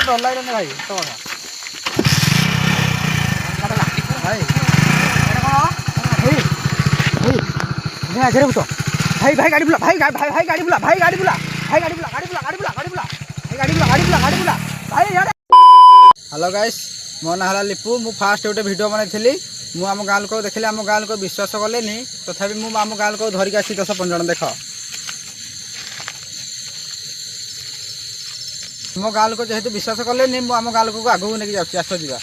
डर लगे भाई तो भाई आगे तो भाई भाई गाड़ी बुला भाई भाई भाई गाड़ी बुला भाई गाड़ी बुला भाई गाड़ी बुला गाड़ी बुला गाड़ी बुला गाड़ी बुला गाड़ी बुला गाड़ी बुला गाड़ी बुला भाई यार। हेलो गाइस मो ना हला लिपू मु फास्ट गोटे वीडियो बनाई मु आम गाँ लोक देखिले आम गाँ लोक विश्वास कलेनि तथापि मु आम गाँ लोक धरिक आसी 10-15 जन देख मो गाँ लोक जेहेतु विश्वास कलेनि मु आम गाँ लोक को आगू नहीं जाऊँ आस जा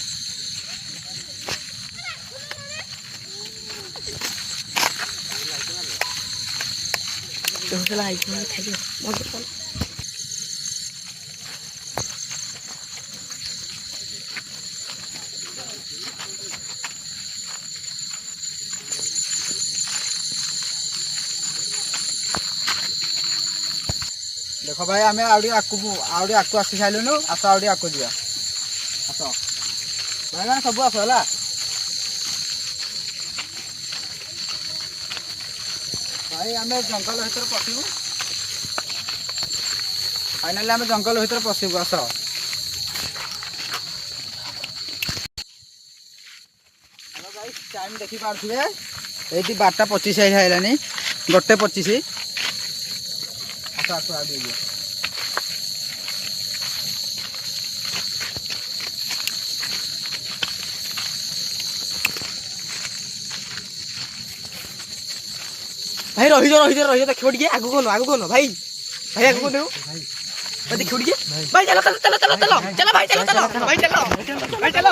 देख भाई आम आउटी आकू आसी सारूँ आस आउटी आकू जा आस भाई मैंने सब आस है भाई आम जंगल भर पशु फाइनाली आम जंगल भर पशु आस भाई टाइम देखी पारे ये 12:25 है 1:25 आस आस भाई रही जा देखो टे आगू कौन भाई भाई आगू कौन भाई देखो टे भाई चलो चलो चलो चलो चलो चलो भाई चलो चलो भाई चलो भाई चलो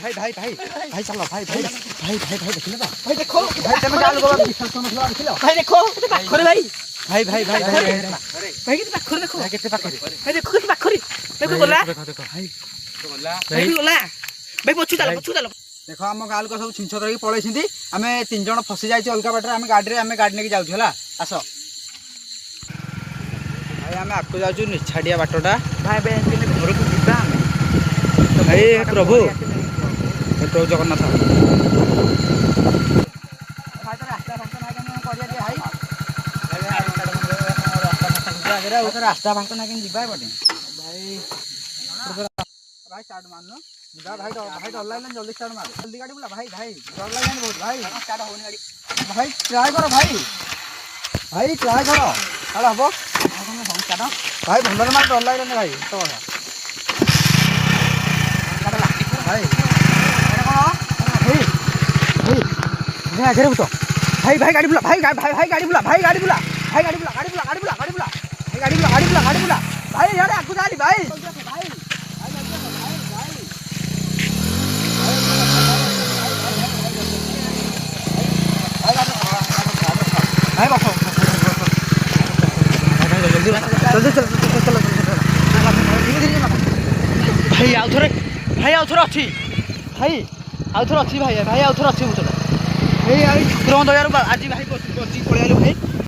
भाई भाई भाई भाई चलो भाई भाई भाई भाई भाई देखिले ना भाई देखो भाई तुम गाल को विश्वास करन खला देखिलो भाई देखो केते पाखरे भाई भाई भाई भाई भाई केते पाखरे देखो भाई केते पाखरे भाई देखो केते पाखरे देखो गोला देखो भाई गोला भाई गोला भाई पछु चलो देख आम गाँ लोक सब छिंछ करके पलैसी आम 3 जन फसी जाइए अलग बाटर आम गाड़ी नहीं जाऊँ है आस भाई आम आगे जाऊँ निछाड़िया बाटटा भाई घर को जीवा भाई प्रभु प्रभु जगन्नाथ रास्ता भाषा ना कि भाई भाई स्टार्ट मारनो भाई भाई डर लगे जल्दी स्टार्ट मार जल्दी गाड़ी बुला भाई भाई डर लगे बहुत भाई स्टार्ट होनी गाड़ी भाई ट्राई करो भाई ट्राई करो हेलो हम भाई भंडर मार डर लगे भाई तो भाई कौन आगे तो भाई भाई गाड़ी बुला भाई भाई भाई गाड़ी बुला भाई गाड़ी बुला भाई गाड़ी बुला गाड़ी बुला गाड़ी बुला गाड़ी बुला गाड़ी बुला गाड़ी बुला गाड़ी बुला भाई यार आगू जा भाई भाई बस भाई आउ थोड़े अच्छी भाई आउ थोड़े अच्छी भाई भाई आउ थोड़े अच्छी मुझे भाई ठाकुर दयार आज भाई बची पड़े भाई